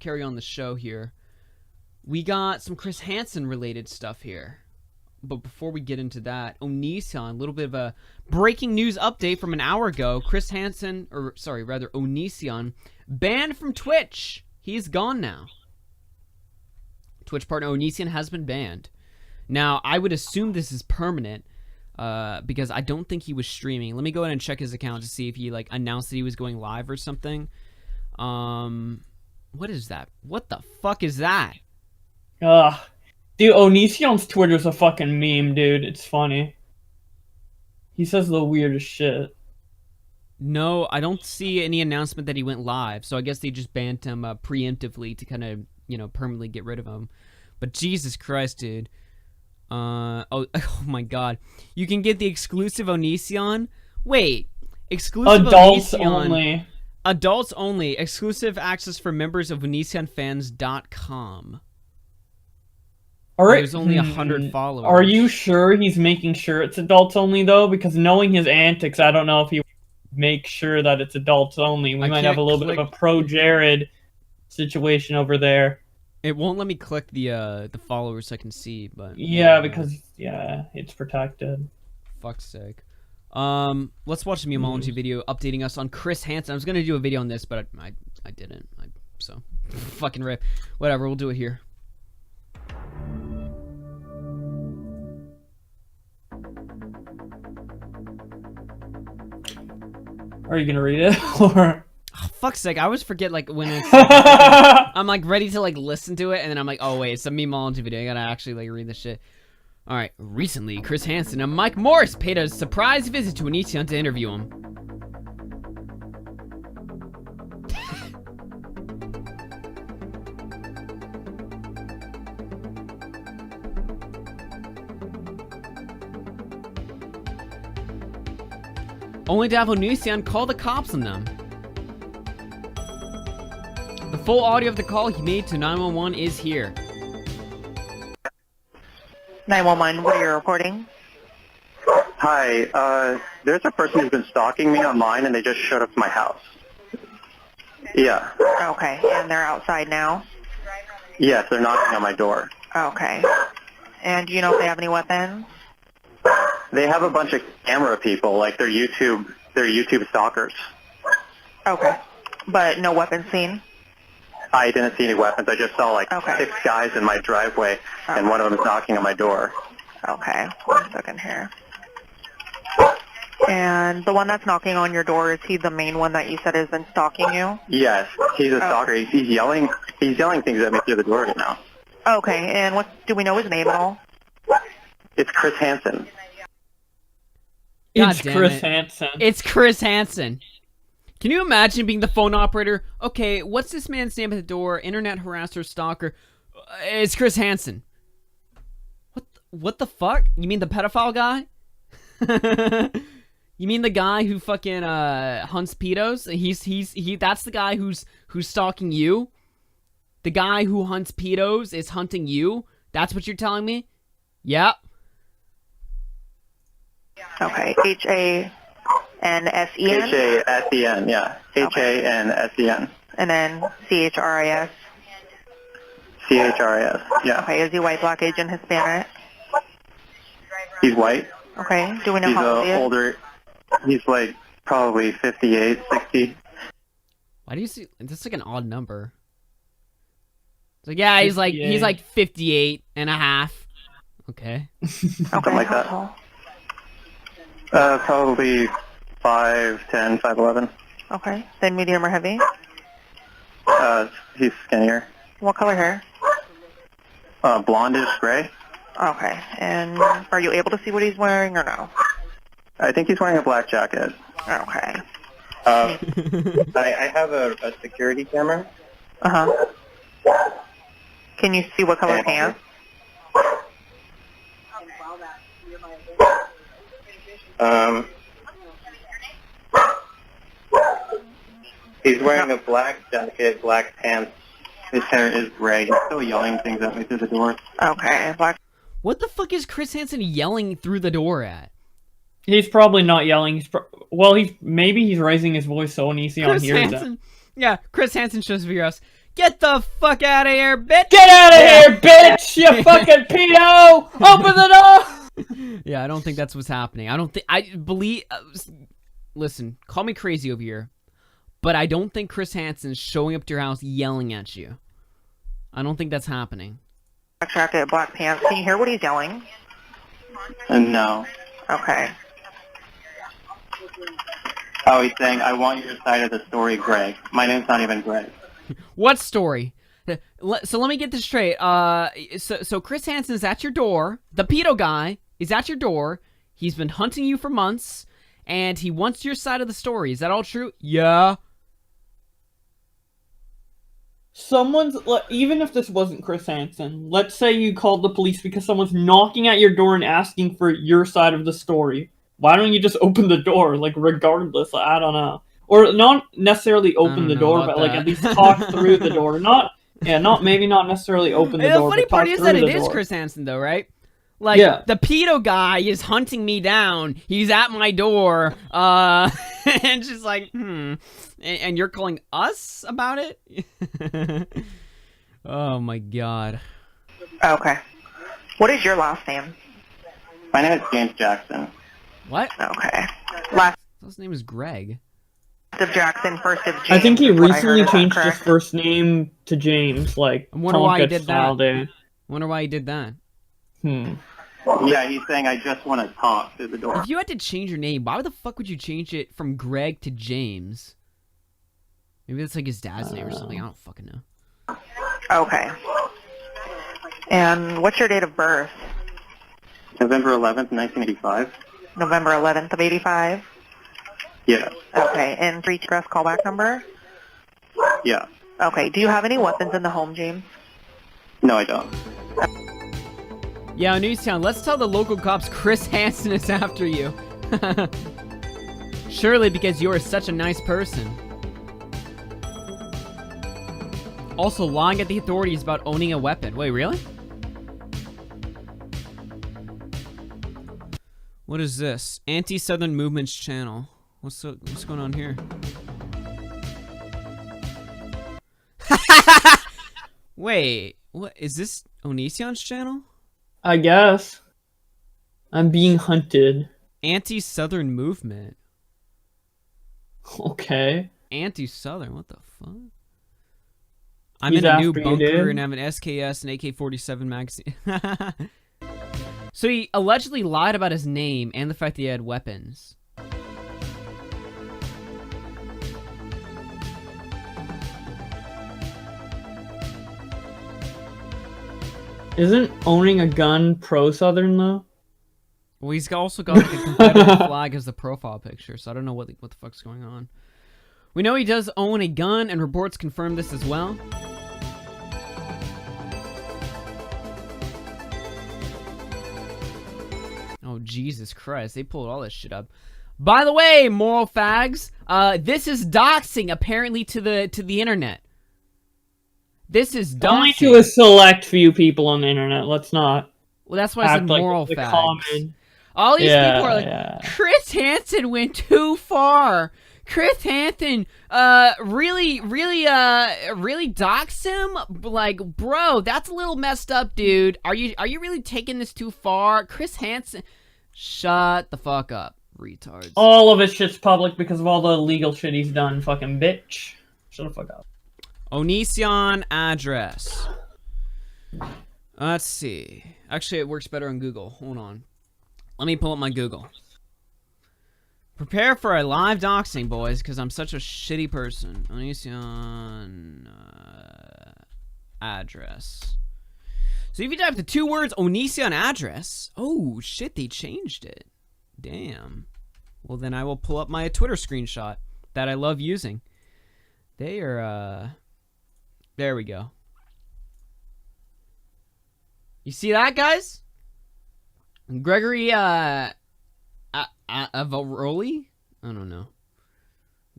carry on the show here. We got some Chris Hansen related stuff here. But before we get into that, Onision, a little bit of a breaking news update from an hour ago. Chris Hansen, Onision, banned from Twitch. He's gone now. Twitch partner Onision has been banned. Now, I would assume this is permanent because I don't think he was streaming. Let me go ahead and check his account to see if he like announced that he was going live or something. What is that? What the fuck is that? Dude, Onision's Twitter's a fucking meme, dude. It's funny. He says the weirdest shit. No, I don't see any announcement that he went live, so I guess they just banned him preemptively to kind of, you know, permanently get rid of him. But Jesus Christ, dude. Oh my God. You can get the exclusive Onision. Wait. Exclusive Adults Onision. only. Adults only. Exclusive access for members of OnisionFans.com. All right. There's only 100 followers. Are you sure he's making sure it's adults only, though? Because knowing his antics, I don't know if he make sure that it's adults only. We might have a little bit of a pro-Jared situation over there. It won't let me click the followers I can see, but... Yeah, because, yeah, it's protected. Fuck's sake. Let's watch the Memology video updating us on Chris Hansen. I was going to do a video on this, but I didn't. So, fucking rip. Whatever, we'll do it here. Are you gonna read it or? Oh, fuck's sake! I always forget like when it's. I'm like ready to like listen to it, and then I'm like, oh wait, it's a Memology video. I gotta actually like read this shit. All right. Recently, Chris Hansen and Mike Morris paid a surprise visit to Onision to interview him. Only to have Onision call the cops on them. The full audio of the call he made to 911 is here. 911, what are you reporting? Hi, there's a person who's been stalking me online and they just showed up to my house. Yeah. Okay, and they're outside now? Yes, they're knocking on my door. Okay. And do you know if they have any weapons? They have a bunch of camera people, like they're YouTube stalkers. Okay. But no weapons seen? I didn't see any weapons. I just saw like 6 guys in my driveway, and one of them is knocking on my door. Okay, 1 second here. And the one that's knocking on your door, is he the main one that you said has been stalking you? Yes, he's a stalker. He's yelling things at me through the door right now. Okay, and do we know his name at all? It's Chris Hansen. It's Chris Hansen. It's Chris Hansen. Can you imagine being the phone operator? Okay, what's this man's name at the door? Internet harasser, stalker. It's Chris Hansen. What the fuck? You mean the pedophile guy? You mean the guy who fucking hunts pedos? That's the guy who's stalking you? The guy who hunts pedos is hunting you? That's what you're telling me? Yep. Okay, H-A-N-S-E-N? H-A-S-E-N, yeah. H-A-N-S-E-N. And then C-H-R-I-S? C-H-R-I-S, yeah. Okay, is he white, black, Asian, Hispanic? He's white. Okay, do we know how old he is? Older. He's like probably 58, 60. Why do you see... That's like an odd number. It's like, yeah, he's like 58 and a half. Okay. Something like that. Probably 5'10", 5'11". Okay. Then medium or heavy? He's skinnier. What color hair? Blondish gray. Okay. And are you able to see what he's wearing or no? I think he's wearing a black jacket. Okay. I have a security camera. Uh-huh. Can you see what color pants? He's wearing a black jacket, black pants. His hair is gray. He's still yelling things at me through the door. Okay, black. What the fuck is Chris Hansen yelling through the door at? He's probably not yelling. Maybe he's raising his voice so Onision hears it. Yeah, Chris Hansen shows up at your house. Get the fuck out of here, bitch! Get out of here, bitch! You fucking pedo! Open the door! Yeah, I don't think that's what's happening. I believe. Listen, call me crazy over here, but I don't think Chris Hansen's showing up to your house yelling at you. I don't think that's happening. Black jacket, black pants. Can you hear what he's yelling? No. Okay. Oh, he's saying, I want your side of the story, Greg. My name's not even Greg. What story? So let me get this straight. So Chris Hansen is at your door. The pedo guy is at your door. He's been hunting you for months, and he wants your side of the story. Is that all true? Yeah. Even if this wasn't Chris Hansen, let's say you called the police because someone's knocking at your door and asking for your side of the story. Why don't you just open the door, like, regardless? I don't know. Or not necessarily open the door, but, like, at least talk through the door. Maybe not necessarily open the door, The funny but part talk is through that the it is door. Chris Hansen, though, right? Like, Yeah. the pedo guy is hunting me down. He's at my door. And just like, And you're calling us about it? Oh, my God. Okay. What is your last name? My name is James Jackson. What? Okay. Last His name is Greg. of Jackson, first of James. I think he is what I recently heard. Is that changed his correct? first name to James, like I wonder why he Tonka did style that. day. Wonder why he did that. Yeah, he's saying, I just want to talk through the door. If you had to change your name, why the fuck would you change it from Greg to James? Maybe that's like his dad's name or something. I don't fucking know. Okay. And what's your date of birth? November 11th, 1985. November 11th of 85? Yeah. Okay. And free express callback number? Yeah. Okay. Do you have any weapons in the home, James? No, I don't. Yeah, Newstown, let's tell the local cops Chris Hansen is after you. Surely because you are such a nice person. Also, lying at the authorities about owning a weapon. Wait, really? What is this? Anti-Southern Movements channel. What's going on here? Wait, what is this? Onision's channel? I guess. I'm being hunted. Anti-Southern Movement. Okay. Anti-Southern, what the fuck? I'm He's in a new after you, bunker dude. and have an SKS and AK-47 magazine. So he allegedly lied about his name and the fact that he had weapons. Isn't owning a gun pro-Southern, though? Well, he's also got like a Confederate flag as the profile picture, so I don't know what the fuck's going on. We know he does own a gun, and reports confirm this as well. Oh, Jesus Christ. They pulled all this shit up. By the way, moral fags, this is doxing, apparently, to the internet. This is doxing. Only to a select few people on the internet. Let's not Well, that's why I said act like moral the fags. common. All these Yeah, people are like, yeah. Chris Hansen went too far. Chris Hansen, really doxed him? Like, bro, that's a little messed up, dude. Are you really taking this too far? Chris Hansen, shut the fuck up, retards. All of his shit's public because of all the illegal shit he's done, fucking bitch. Shut the fuck up. Onision address. Let's see. Actually, it works better on Google. Hold on. Let me pull up my Google. Prepare for a live doxing, boys, because I'm such a shitty person. Onision address. So if you type the 2 words Onision address, oh shit, they changed it. Damn. Well, then I will pull up my Twitter screenshot that I love using. They are, there we go. You see that, guys? Gregory, Avaroli? I don't know.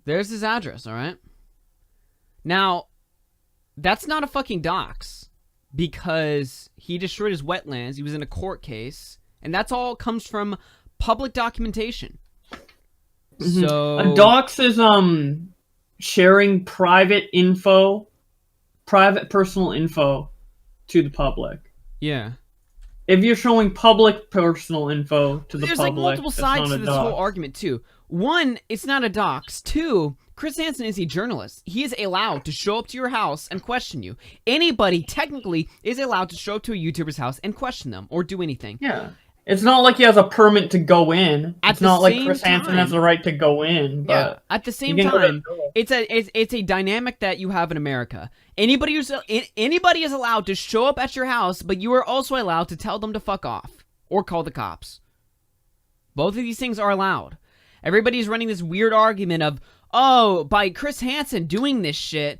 There's his address, alright? Now, that's not a fucking dox. Because he destroyed his wetlands, he was in a court case, and that's all comes from public documentation. So... A dox is, sharing private personal info to the public. Yeah. If you're showing public personal info to the There's public, like multiple it's sides not to a this whole dox. argument too. One, it's not a dox. Two, Chris Hansen is a journalist. He is allowed to show up to your house and question you. Anybody technically is allowed to show up to a YouTuber's house and question them or do anything. Yeah. It's not like he has a permit to go in. It's not like Chris same Hansen has time- the right to go in. But Yeah. At the same you can go to time, the door. it's a dynamic that you have in America. Anybody is allowed to show up at your house, but you are also allowed to tell them to fuck off or call the cops. Both of these things are allowed. Everybody's running this weird argument of, oh, by Chris Hansen doing this shit,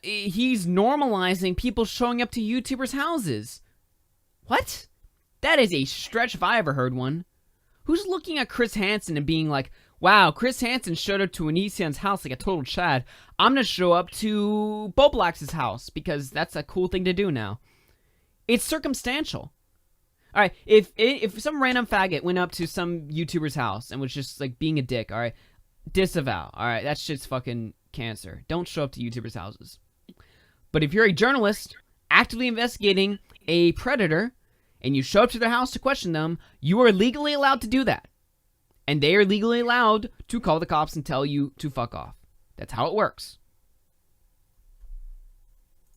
he's normalizing people showing up to YouTubers' houses. What? That is a stretch if I ever heard one. Who's looking at Chris Hansen and being like, wow, Chris Hansen showed up to Onision's house like a total Chad. I'm gonna show up to Boblax's house because that's a cool thing to do now. It's circumstantial. Alright, if some random faggot went up to some YouTuber's house and was just like being a dick, alright, disavow. Alright, that shit's fucking cancer. Don't show up to YouTubers' houses. But if you're a journalist actively investigating a predator and you show up to their house to question them, you are legally allowed to do that. And they are legally allowed to call the cops and tell you to fuck off. That's how it works.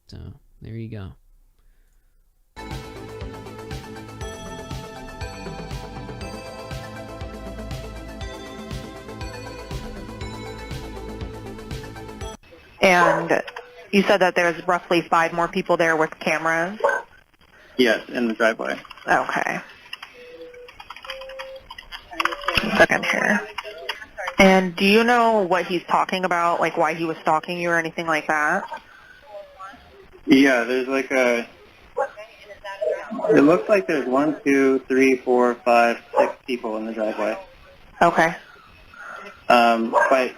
So, there you go. And you said that there's roughly 5 more people there with cameras? Yes, in the driveway. Okay. A second here. And do you know what he's talking about, like why he was stalking you or anything like that? Yeah, there's like a... It looks like there's 1, 2, 3, 4, 5, 6 people in the driveway. Okay. But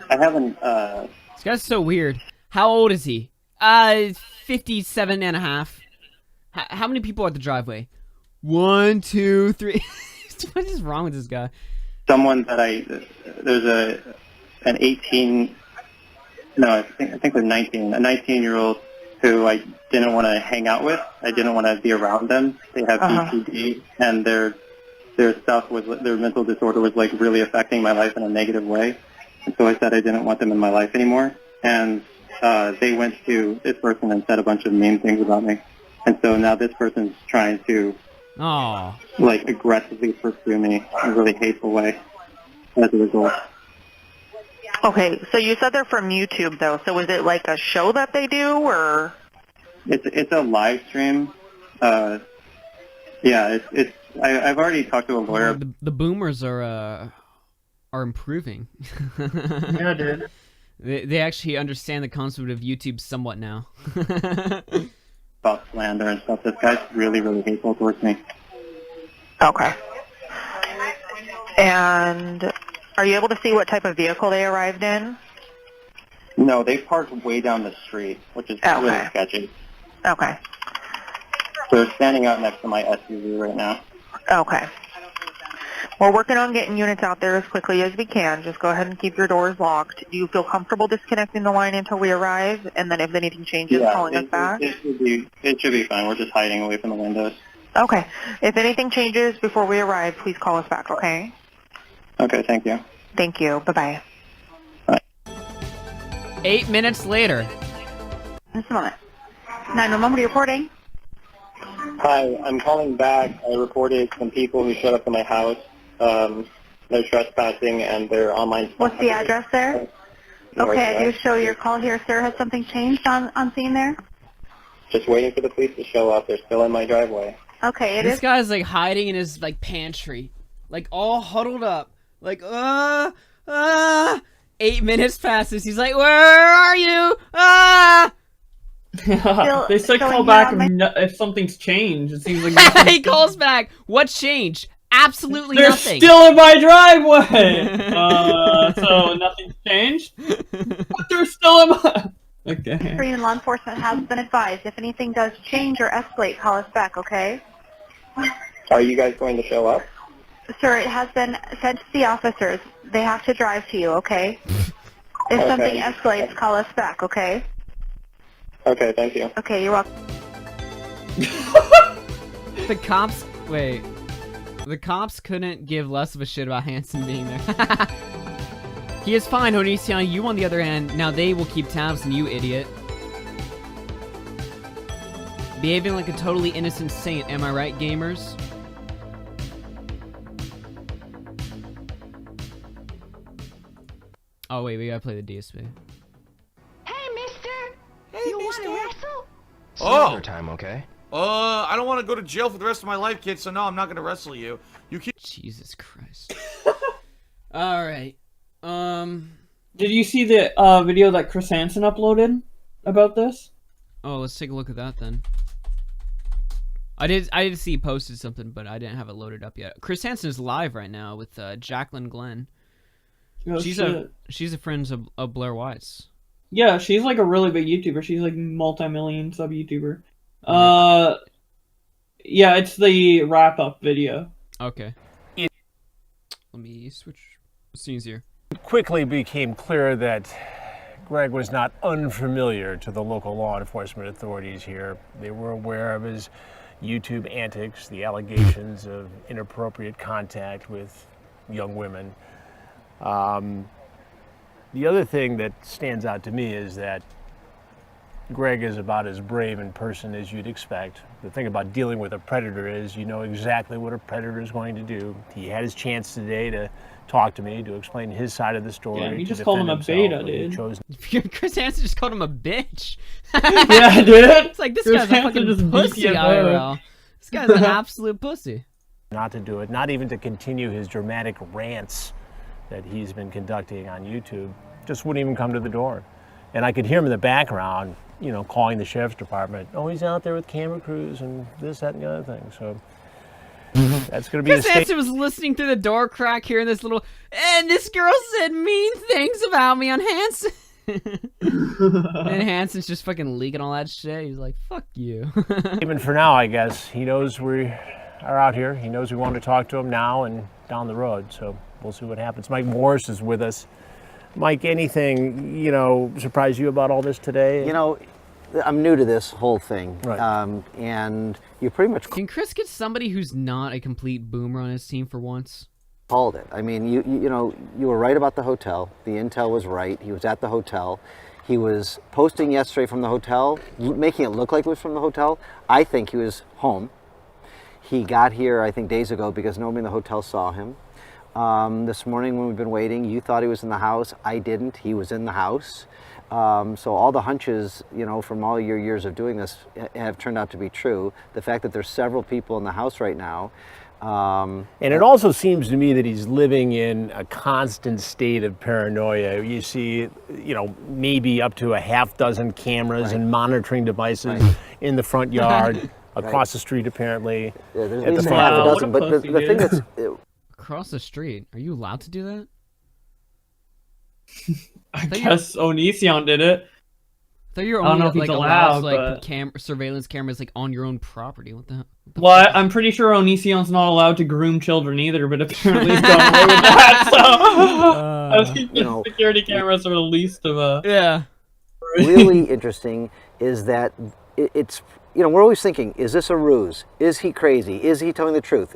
I haven't, This guy's so weird. How old is he? 57 and a half. How many people are at the driveway? 1, 2, 3. What is wrong with this guy? someone that there's an 18, no, I think they're 19, a 19-year-old who I didn't want to hang out with. I didn't want to be around them. They have BPD, and their stuff was, their mental disorder was like really affecting my life in a negative way. And so I said I didn't want them in my life anymore. And they went to this person and said a bunch of mean things about me. And so now this person's trying to like aggressively pursue me in a really hateful way as a result. Okay, so you said they're from YouTube though, so is it like a show that they do, or? It's a live stream. Yeah, I've already talked to a lawyer. The boomers are improving. Yeah, dude. They actually understand the concept of YouTube somewhat now. About slander and stuff. This guy's really, really hateful towards me. Okay. And are you able to see what type of vehicle they arrived in? No, they parked way down the street, which is really sketchy. Okay. So they're standing out next to my SUV right now. Okay. We're working on getting units out there as quickly as we can. Just go ahead and keep your doors locked. Do you feel comfortable disconnecting the line until we arrive? And then if anything changes, calling us back? It should be fine. We're just hiding away from the windows. Okay. If anything changes before we arrive, please call us back, okay? Okay, thank you. Thank you. Bye-bye. 8 minutes later. Just a moment. 911, what are you reporting? Hi, I'm calling back. I reported some people who showed up to my house. They're trespassing and they're online. What's the address there? Okay, I do show your call here, sir. Has something changed on scene there? Just waiting for the police to show up. They're still in my driveway. Okay, This guy's like hiding in his like pantry, like all huddled up, like 8 minutes passes. He's like, "Where are you? They say call back if something's changed. It seems like He calls back. What changed? Absolutely they're nothing. still in my driveway. So nothing's changed. But they're still in my. Okay. Korean law enforcement has been advised. If anything does change or escalate, call us back, okay? Are you guys going to show up? Sir, it has been sent to the officers. They have to drive to you, okay? If Okay. something escalates, call us back, okay? Okay, thank you. Okay, you're welcome. The cops, wait. The cops couldn't give less of a shit about Hansen being there. He is fine, Onision. You, on the other hand, now they will keep tabs on you, idiot. Behaving like a totally innocent saint, am I right, gamers? Oh, wait, we gotta play the DSP. Hey, mister! Hey, you want to wrestle? Oh! Time, okay? I don't want to go to jail for the rest of my life, kid, so no, I'm not going to wrestle you. You keep... Jesus Christ. Alright. Did you see the video that Chris Hansen uploaded about this? Oh, let's take a look at that then. I did see he posted something, but I didn't have it loaded up yet. Chris Hansen is live right now with Jacqueline Glenn. Oh, she's a friend of Blair White's. Yeah, she's like a really big YouTuber. She's like multi-million sub YouTuber. Yeah, it's the wrap-up video. Okay. Let me switch scenes here. It quickly became clear that Greg was not unfamiliar to the local law enforcement authorities here. They were aware of his YouTube antics, the allegations of inappropriate contact with young women. The other thing that stands out to me is that Greg is about as brave in person as you'd expect. The thing about dealing with a predator is you know exactly what a predator is going to do. He had his chance today to talk to me, to explain his side of the story. Yeah, he to just called him a defend beta, himself, but he dude. chose Chris Hansen just called him a bitch. Yeah, dude. It's like, this Chris guy's a Hansen fucking just pussy beat you up. IRL. This guy's an absolute pussy. not to do it, not even to continue his dramatic rants that he's been conducting on YouTube. Just wouldn't even come to the door. And I could hear him in the background, you know, calling the sheriff's department. Oh, he's out there with camera crews and this, that, and the other thing. So that's going to be Chris the state. Hansen was listening through the door crack, hearing this little, and this girl said mean things about me on Hansen. And Hansen's just fucking leaking all that shit. He's like, fuck you. Even for now, I guess. He knows we are out here. He knows we want to talk to him now and down the road. So we'll see what happens. Mike Morris is with us. Mike, anything, you know, surprise you about all this today? You know, I'm new to this whole thing. Right. And you pretty much Can Chris get somebody who's not a complete boomer on his team for once? called it. I mean, you know, you were right about the hotel. The intel was right. He was at the hotel. He was posting yesterday from the hotel, making it look like it was from the hotel. I think he was home. He got here, I think, days ago because nobody in the hotel saw him. This morning when we've been waiting, you thought he was in the house. I didn't. He was in the house. So all the hunches, you know, from all your years of doing this have turned out to be true. The fact that there's several people in the house right now. And it also seems to me that he's living in a constant state of paranoia. You see, you know, maybe up to a half dozen cameras and monitoring devices in the front yard, across the street apparently. Yeah, there's at at least the a half a front. dozen. But the thing that's Across the street. Are you allowed to do that? I guess Onision did it. I thought you were I don't only know if he's like allowed allowed, to, like but- put surveillance cameras like on your own property. What the hell? Well, I'm pretty sure Onision's not allowed to groom children either, but apparently he's gone away with that, so I think you know, security cameras are the least of a... Yeah. really interesting is that it's, you know, we're always thinking, is this a ruse? Is he crazy? Is he telling the truth?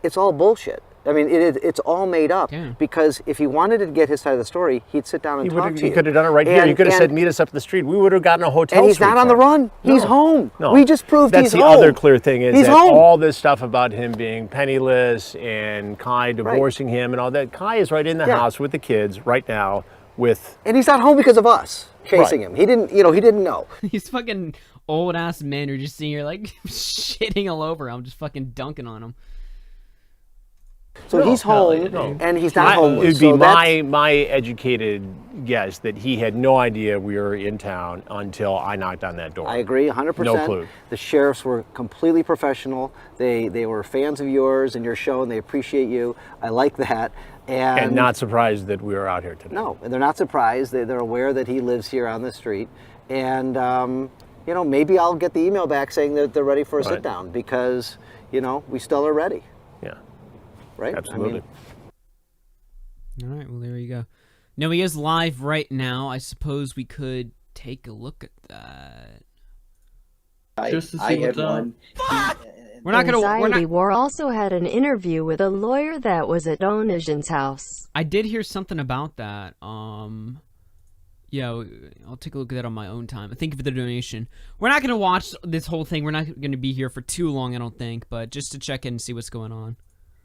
It's all bullshit. I mean, it's all made up. Yeah. Because if he wanted to get his side of the story, he'd sit down and talk to He you. could have done it right here. He And- could have and- said, meet us up the street. We would have gotten a hotel And he's suite not on for the him. run. He's No. home. No. We just proved That's he's the home. other clear thing is He's that home. all this stuff about him being penniless and Kai divorcing him and all that. Kai is right in the Yeah. house with the kids right now with... And he's not home because of us chasing Right. him. He didn't, you know, he didn't know. These fucking old ass men are just sitting here like shitting all over him, just fucking dunking on him. So he's home, no. and he's not homeless. It would be so that's- my educated guess that he had no idea we were in town until I knocked on that door. I agree 100%. No clue. The sheriffs were completely professional. They were fans of yours and your show, and they appreciate you. I like that. And not surprised that we were out here today. No, and they're not surprised. They're aware that he lives here on the street. And, you know, maybe I'll get the email back saying that they're ready for a Right. sit-down because, you know, we still are ready, Yeah, right? absolutely. All right, well there you go. No, he is live right now. I suppose we could take a look at that. Just to see what's up. We're not gonna. We're Anxiety not. War also had an interview with a lawyer that was at Onision's house. I did hear something about that. Yeah, I'll take a look at that on my own time. Thank you for the donation. We're not gonna watch this whole thing. We're not gonna be here for too long, I don't think. But just to check in and see what's going on.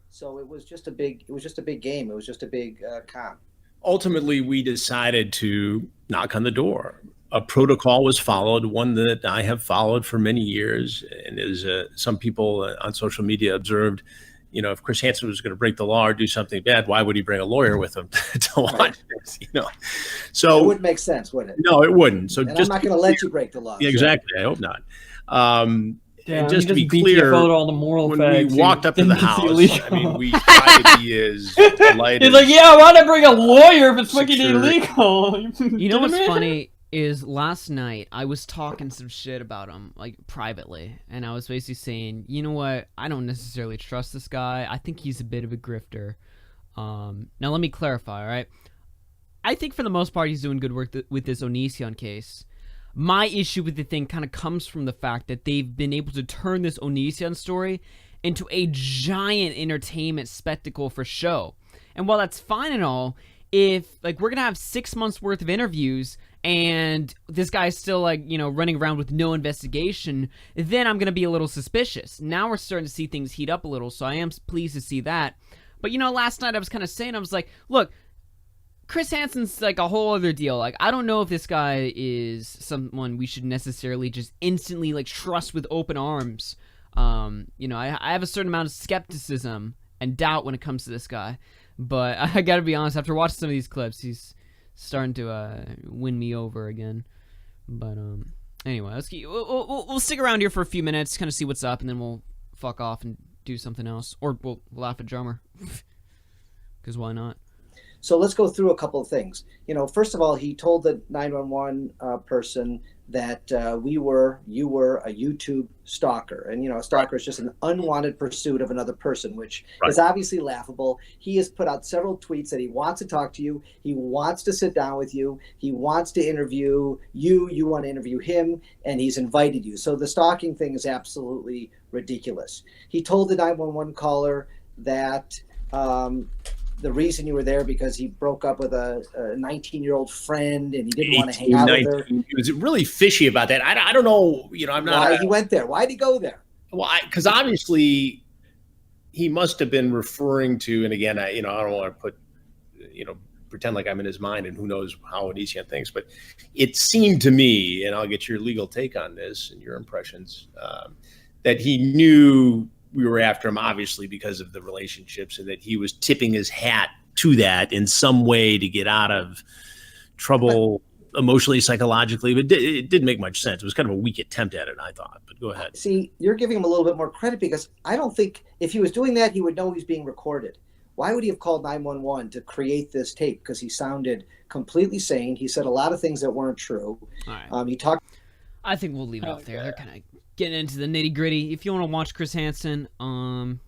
So it was just a big game. It was just a big comp. Ultimately, we decided to knock on the door. A protocol was followed, one that I have followed for many years, and as some people on social media observed, you know, if Chris Hansen was going to break the law or do something bad, why would he bring a lawyer with him to watch this? You know, so It wouldn't make sense, would it? no, it wouldn't. So And just I'm not going to let you break the law. yeah, exactly. I hope not. Damn, And just to he be beat clear, you out all the moral when facts, we walked up to the think it's house, illegal. I mean, we tried to be as polite. He's as like, yeah, why'd I bring a lawyer if it's fucking secure. illegal? You know what's funny is last night I was talking some shit about him, like privately, and I was basically saying, you know what, I don't necessarily trust this guy. I think he's a bit of a grifter. Now let me clarify, all right? I think for the most part he's doing good work with this Onision case. My issue with the thing kind of comes from the fact that they've been able to turn this Onision story into a giant entertainment spectacle for show. And while that's fine and all, if like we're gonna have 6 months worth of interviews and this guy's still like, you know, running around with no investigation, then I'm gonna be a little suspicious. Now we're starting to see things heat up a little, so I am pleased to see that. But you know, last night I was kind of saying, I was like, look, Chris Hansen's like a whole other deal. Like, I don't know if this guy is someone we should necessarily just instantly like trust with open arms. You know, I have a certain amount of skepticism and doubt when it comes to this guy. But I gotta be honest, after watching some of these clips, he's starting to win me over again. But anyway, we'll stick around here for a few minutes, kind of see what's up, and then we'll fuck off and do something else, or we'll laugh at Drummer, because why not? So let's go through a couple of things. You know, first of all, he told the 911 person that you were a YouTube stalker. And, you know, a stalker is just an unwanted pursuit of another person, which is obviously laughable. He has put out several tweets that he wants to talk to you. He wants to sit down with you. He wants to interview you. You want to interview him, and he's invited you. So the stalking thing is absolutely ridiculous. He told the 911 caller that the reason you were there because he broke up with a 19-year-old friend and he didn't want to hang out with her. He was really fishy about that. I don't know. You know, I'm not. Why he went there? Why'd he go there? Well, because obviously he must have been referring to. And again, I don't want to put, pretend like I'm in his mind and who knows how Onision thinks. But it seemed to me, and I'll get your legal take on this and your impressions, that he knew we were after him, obviously, because of the relationships, and that he was tipping his hat to that in some way to get out of trouble emotionally, psychologically. But it didn't make much sense. It was kind of a weak attempt at it, I thought. But go ahead. See, you're giving him a little bit more credit because I don't think if he was doing that, he would know he's being recorded. Why would he have called 911 to create this tape? Because he sounded completely sane. He said a lot of things that weren't true. All right. He talked. I think we'll leave it off there. They're kind of getting into the nitty gritty. If you want to watch Chris Hansen,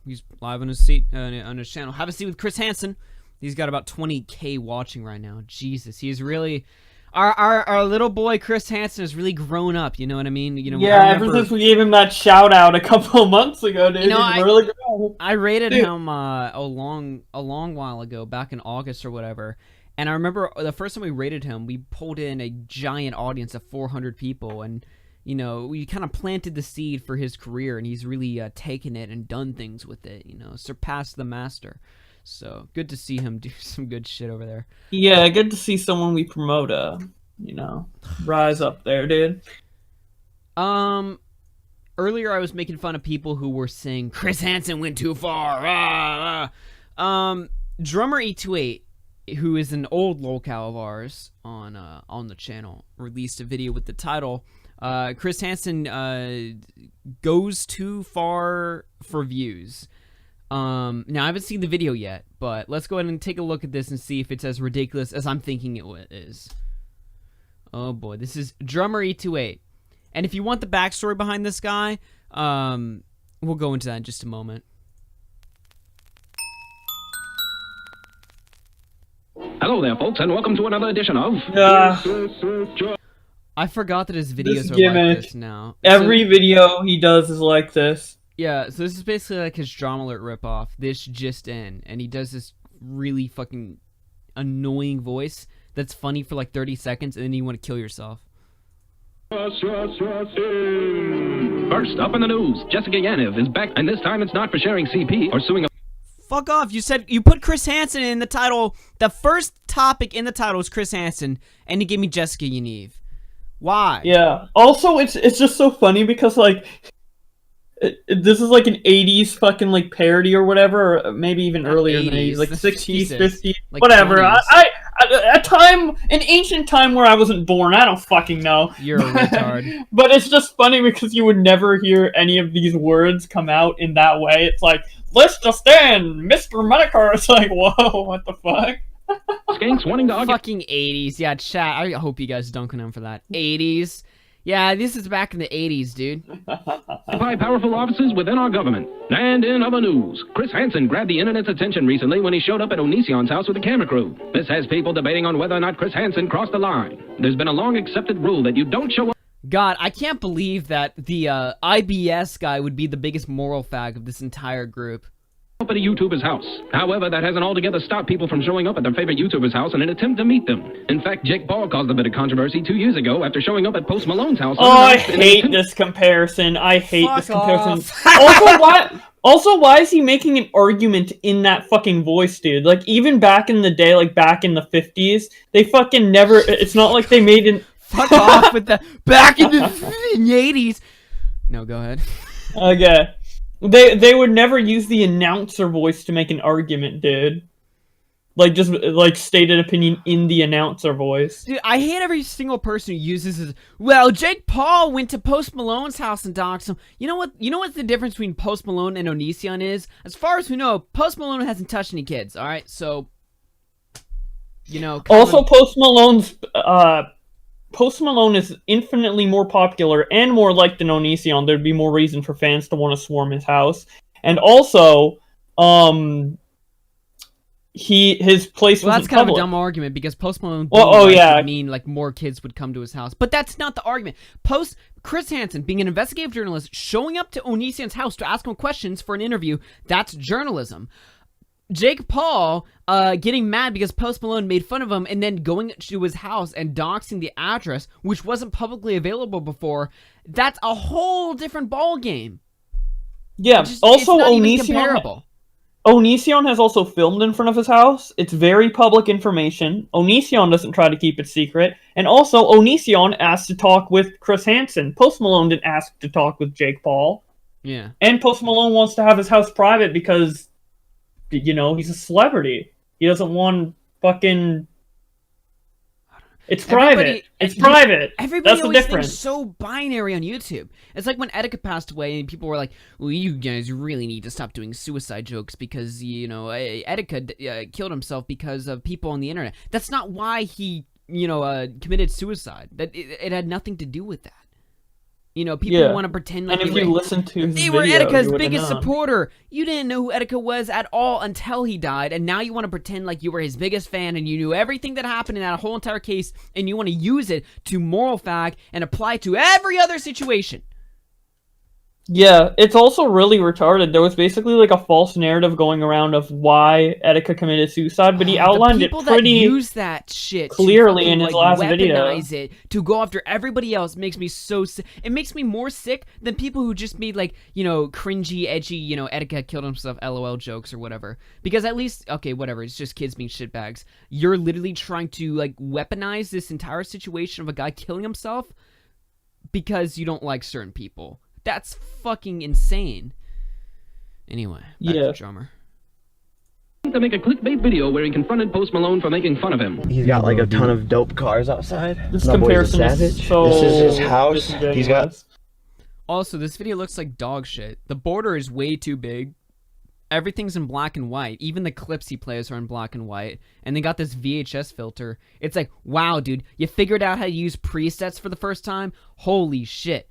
he's live on his seat on his channel. Have a seat with Chris Hansen. He's got about 20K watching right now. Jesus, he's really our little boy Chris Hansen has really grown up. You know what I mean? You know, yeah. Ever since we gave him that shout out a couple of months ago, dude, he's really grown. I rated him a long while ago, back in August or whatever. And I remember the first time we rated him, we pulled in a giant audience of 400 people, and we kind of planted the seed for his career, and he's really taken it and done things with it, surpassed the master. So good to see him do some good shit over there. Yeah, good to see someone we promote, rise up there, dude. Earlier I was making fun of people who were saying Chris Hansen went too far. Drummer E28, who is an old locale of ours on the channel, released a video with the title Chris Hansen goes too far for views. Now I haven't seen the video yet, but let's go ahead and take a look at this and see if it's as ridiculous as I'm thinking it is. Oh boy, this is Drummer E28. And if you want the backstory behind this guy, we'll go into that in just a moment. Hello Hello there, folks, and welcome to another edition of... I forgot that his videos are gimmick. like this now. Every video he does is like this. Yeah, so this is basically like his Drama Alert ripoff. This just in, and he does this really fucking annoying voice that's funny for like 30 seconds, and then you want to kill yourself. First up in the news, Jessica Yaniv is back, and this time it's not for sharing CP or suing a... Fuck off, you said you put Chris Hansen in the title. The first topic in the title is Chris Hansen, and you gave me Jessica Yaniv. Why? Yeah. Also, it's just so funny because, like, this is like an 80s fucking, like, parody or whatever, or maybe even Not earlier than 80s, 80s, like 60s, Jesus. 50s, Like whatever. 20s. An ancient time where I wasn't born, I don't fucking know. You're a retard. But it's just funny because you would never hear any of these words come out in that way. It's like, let's just in, Mr. Medicare. It's like, whoa, what the fuck? Skanks wanting to argue... Fucking 80s. Yeah, chat. I hope you guys don't condemn for that. 80s. Yeah, this is back in the 80s, dude. ...by powerful offices within our government. And in other news, Chris Hansen grabbed the internet's attention recently when he showed up at Onision's house with a camera crew. This has people debating on whether or not Chris Hansen crossed the line. There's been a long-accepted rule that you don't show up... God, I can't believe that the IBS guy would be the biggest moral fag of this entire group. ...up at a YouTuber's house. However, that hasn't altogether stopped people from showing up at their favorite YouTuber's house in an attempt to meet them. In fact, Jake Paul caused a bit of controversy 2 years ago after showing up at Post Malone's house. Oh, I hate this comparison. I hate this comparison. Fuck Also, why is he making an argument in that fucking voice, dude? Like, even back in the day, like back in the 50s, they fucking never... It's not like they made an... Fuck off with the... Back in the 80s! No, go ahead. Okay. They would never use the announcer voice to make an argument, dude. Like, just, like, state an opinion in the announcer voice. Dude, I hate every single person who uses this. Well, Jake Paul went to Post Malone's house and doxed him. You know what? You know what the difference between Post Malone and Onision is? As far as we know, Post Malone hasn't touched any kids, alright? So, you know... Also, Post Malone is infinitely more popular and more liked than Onision. There'd be more reason for fans to want to swarm his house. And also, his place well, was that's kind public. of a dumb argument because Post Malone yeah, would mean like more kids would come to his house, but that's not the argument. Chris Hansen, being an investigative journalist, showing up to Onision's house to ask him questions for an interview, that's journalism. Jake Paul getting mad because Post Malone made fun of him and then going to his house and doxing the address, which wasn't publicly available before, that's a whole different ball game. Yeah, also Onision has also filmed in front of his house. It's very public information. Onision doesn't try to keep it secret. And also, Onision asked to talk with Chris Hansen. Post Malone didn't ask to talk with Jake Paul. Yeah. And Post Malone wants to have his house private because... You know, he's a celebrity. He doesn't want fucking... It's private. It's private. Everybody That's the always difference. thinks so binary on YouTube. It's like when Etika passed away and people were like, well, you guys really need to stop doing suicide jokes because, you know, Etika killed himself because of people on the internet. That's not why he, you know, committed suicide. It had nothing to do with that. You know, people want to pretend like and if you listen to his they video, were Etika's you biggest known. supporter. You didn't know who Etika was at all until he died, and now you want to pretend like you were his biggest fan and you knew everything that happened in that whole entire case, and you want to use it to moral fag and apply to every other situation. Yeah, it's also really retarded. There was basically like a false narrative going around of why Etika committed suicide, but he outlined it pretty that use that shit clearly to in his last video. Weaponize it to go after everybody else makes me so sick. It makes me more sick than people who just made like, you know, cringy, edgy, you know, Etika killed himself LOL jokes or whatever. Because at least, okay, whatever, it's just kids being shitbags. You're literally trying to like weaponize this entire situation of a guy killing himself because you don't like certain people. That's fucking insane. Anyway, back to the drummer. To make a clickbait video where he confronted Post Malone for making fun of him. He's got like a ton of dope cars outside. This comparison is so... This is his house. He's got... Also, this video looks like dog shit. The border is way too big. Everything's in black and white. Even the clips he plays are in black and white. And they got this VHS filter. It's like, wow, dude, you figured out how to use presets for the first time? Holy shit.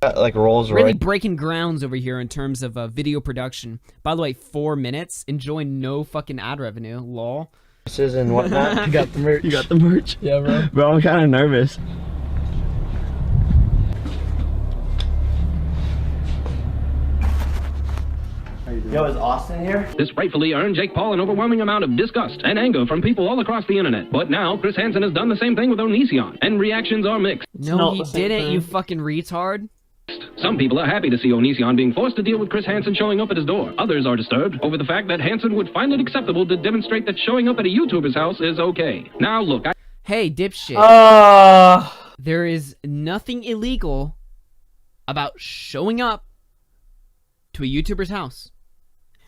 Like Rolls Royce. Really breaking grounds over here in terms of video production. By the way, 4 minutes. Enjoy no fucking ad revenue. Lol. and whatnot. You got the merch. You got the merch? Yeah, bro. Bro, I'm kind of nervous. Yo, is Austin here? This rightfully earned Jake Paul an overwhelming amount of disgust and anger from people all across the internet. But now, Chris Hansen has done the same thing with Onision, and reactions are mixed. No, he didn't, you fucking retard. Some people are happy to see Onision being forced to deal with Chris Hansen showing up at his door. Others are disturbed over the fact that Hansen would find it acceptable to demonstrate that showing up at a YouTuber's house is okay. Now, look, Hey, dipshit. There is nothing illegal about showing up to a YouTuber's house.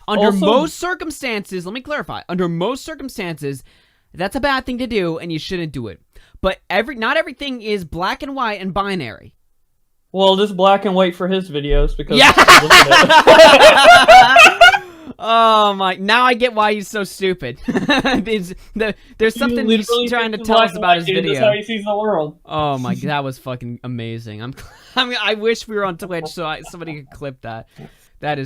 Under most circumstances, let me clarify, under most circumstances, that's a bad thing to do, and you shouldn't do it. But not everything is black and white and binary. Well, this black and white for his videos because. Yeah. Oh my! Now I get why he's so stupid. There's something he's trying to tell us about his video. That's how he sees the world. Oh my! That was fucking amazing. I mean, I wish we were on Twitch so somebody could clip that. That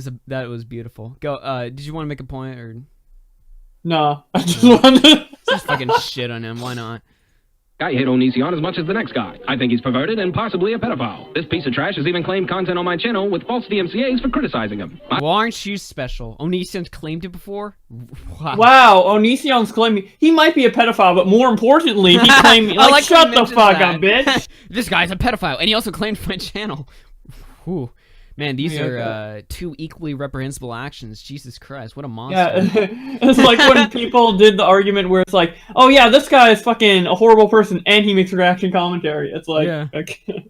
was beautiful. Go. Did you want to make a point or? No, I just wanted to just fucking shit on him. Why not? I hate Onision as much as the next guy. I think he's perverted and possibly a pedophile. This piece of trash has even claimed content on my channel with false DMCAs for criticizing him. Well, aren't you special? Onision's claimed it before? Wow, Onision's claiming he might be a pedophile, but more importantly, he claimed like shut the fuck up, bitch. This guy's a pedophile, and he also claimed my channel. Whew. Man, these are two equally reprehensible actions. Jesus Christ, what a monster. Yeah, it's like when people did the argument where it's like, oh yeah, this guy is fucking a horrible person and he makes reaction commentary. It's like, okay.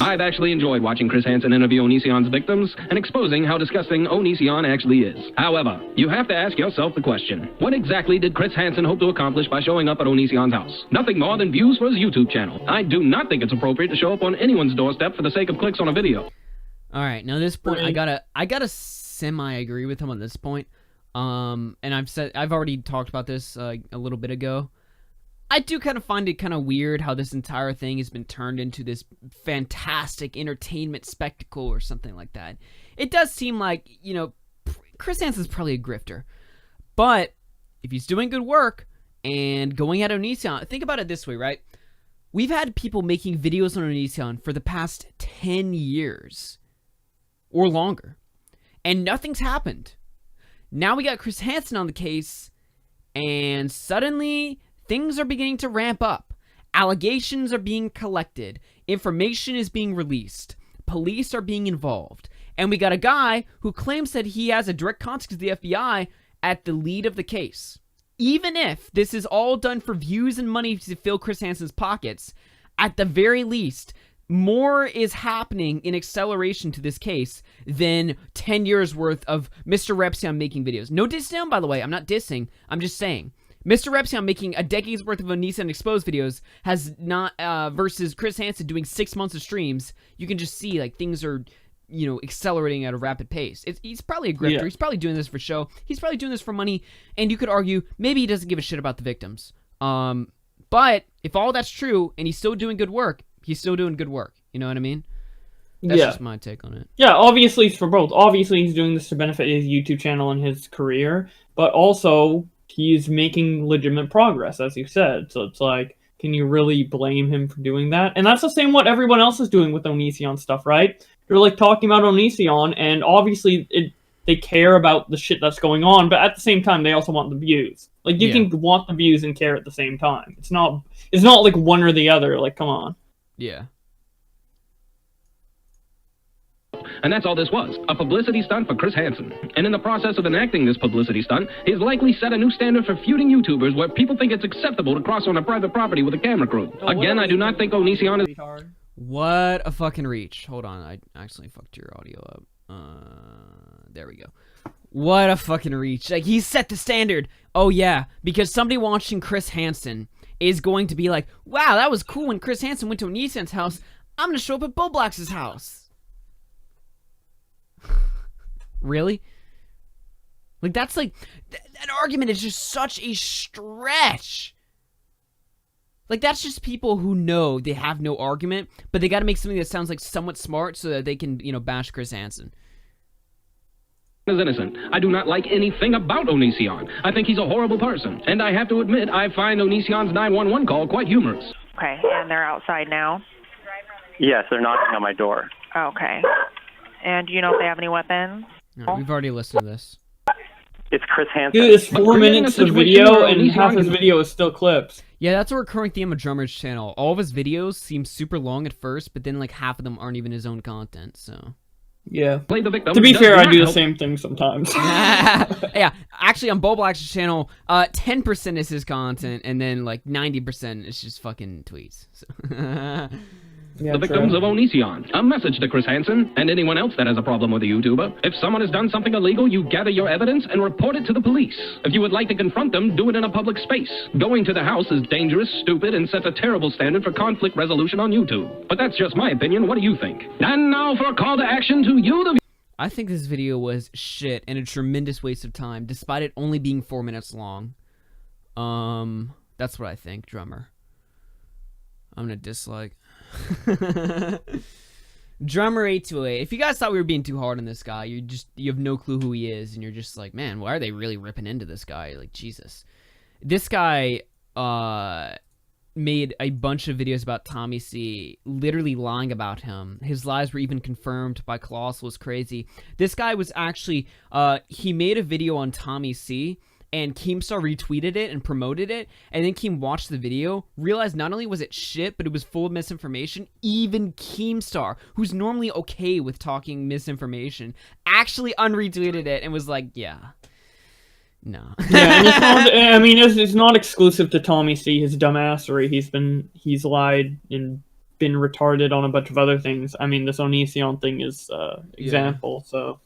I've actually enjoyed watching Chris Hansen interview Onision's victims and exposing how disgusting Onision actually is. However, you have to ask yourself the question, what exactly did Chris Hansen hope to accomplish by showing up at Onision's house? Nothing more than views for his YouTube channel. I do not think it's appropriate to show up on anyone's doorstep for the sake of clicks on a video. All right, now this point, I gotta semi-agree with him on this point. And I've already talked about this a little bit ago. I do kind of find it kind of weird how this entire thing has been turned into this fantastic entertainment spectacle or something like that. It does seem like, you know, Chris Hansen's probably a grifter. But if he's doing good work and going at Onision, think about it this way, right? We've had people making videos on Onision for the past 10 years. Or longer. And nothing's happened. Now we got Chris Hansen on the case, and suddenly things are beginning to ramp up. Allegations are being collected. Information is being released. Police are being involved. And we got a guy who claims that he has a direct contact to the FBI at the lead of the case. Even if this is all done for views and money to fill Chris Hansen's pockets, at the very least, more is happening in acceleration to this case than 10 years worth of Mr. Repsion making videos. No diss down, by the way. I'm not dissing. I'm just saying. Mr. Repsion making a decade's worth of Onision exposed videos has not, versus Chris Hansen doing 6 months of streams. You can just see, like, things are, you know, accelerating at a rapid pace. He's probably a grifter. Yeah. He's probably doing this for show. He's probably doing this for money. And you could argue, maybe he doesn't give a shit about the victims. But if all that's true, and he's still doing good work, he's still doing good work. You know what I mean? That's just my take on it. Yeah, obviously it's for both. Obviously he's doing this to benefit his YouTube channel and his career, but also he's making legitimate progress, as you said. So it's like, can you really blame him for doing that? And that's the same what everyone else is doing with Onision stuff, right? They're like talking about Onision, and obviously they care about the shit that's going on, but at the same time they also want the views. Like you can want the views and care at the same time. It's not like one or the other. Like, come on. Yeah. And that's all this was, a publicity stunt for Chris Hansen. And in the process of enacting this publicity stunt, he's likely set a new standard for feuding YouTubers where people think it's acceptable to cross on a private property with a camera crew. Again, I do not think Onision is... What a fucking reach. Hold on, I actually fucked your audio up. There we go. What a fucking reach. Like, he set the standard. Oh yeah, because somebody watching Chris Hansen is going to be like, wow, that was cool when Chris Hansen went to Onision's house. I'm gonna show up at Boblax's house. Really? Like, that's like... That argument is just such a stretch. Like, that's just people who know they have no argument, but they gotta make something that sounds like somewhat smart so that they can, you know, bash Chris Hansen. is innocent. I do not like anything about Onision. I think he's a horrible person. And I have to admit, I find Onision's 911 call quite humorous. Okay, and they're outside now? Yes, they're knocking on my door. Okay. And do you know if they have any weapons? No, we've already listened to this. It's Chris Hansen. Dude, it's 4 minutes of video, and half his video is still clips. Yeah, that's a recurring theme of Drummer's channel. All of his videos seem super long at first, but then like half of them aren't even his own content, so... Yeah. Play the victim. To be fair, I do the same thing sometimes. Yeah, actually on Bulblax's channel, 10% is his content, and then like 90% is just fucking tweets. So. Yeah, the victims of Onision. A message to Chris Hansen and anyone else that has a problem with a YouTuber. If someone has done something illegal, you gather your evidence and report it to the police. If you would like to confront them, do it in a public space. Going to the house is dangerous, stupid, and sets a terrible standard for conflict resolution on YouTube. But that's just my opinion. What do you think? And now for a call to action to you, the... I think this video was shit and a tremendous waste of time, despite it only being 4 minutes long. That's what I think, Drummer. I'm gonna dislike. Drummer 828. If you guys thought we were being too hard on this guy, you have no clue who he is, and you're just like, man, why are they really ripping into this guy? Like, Jesus. This guy made a bunch of videos about Tommy C, literally lying about him. His lies were even confirmed by Colossal. Was crazy. This guy was actually he made a video on Tommy C, and Keemstar retweeted it and promoted it, and then Keem watched the video, realized not only was it shit, but it was full of misinformation. Even Keemstar, who's normally okay with talking misinformation, actually unretweeted it and was like, yeah. No. Yeah, and it's not, I mean, it's not exclusive to Tommy C, his dumbassery. He's lied and been retarded on a bunch of other things. I mean, this Onision thing is example, so...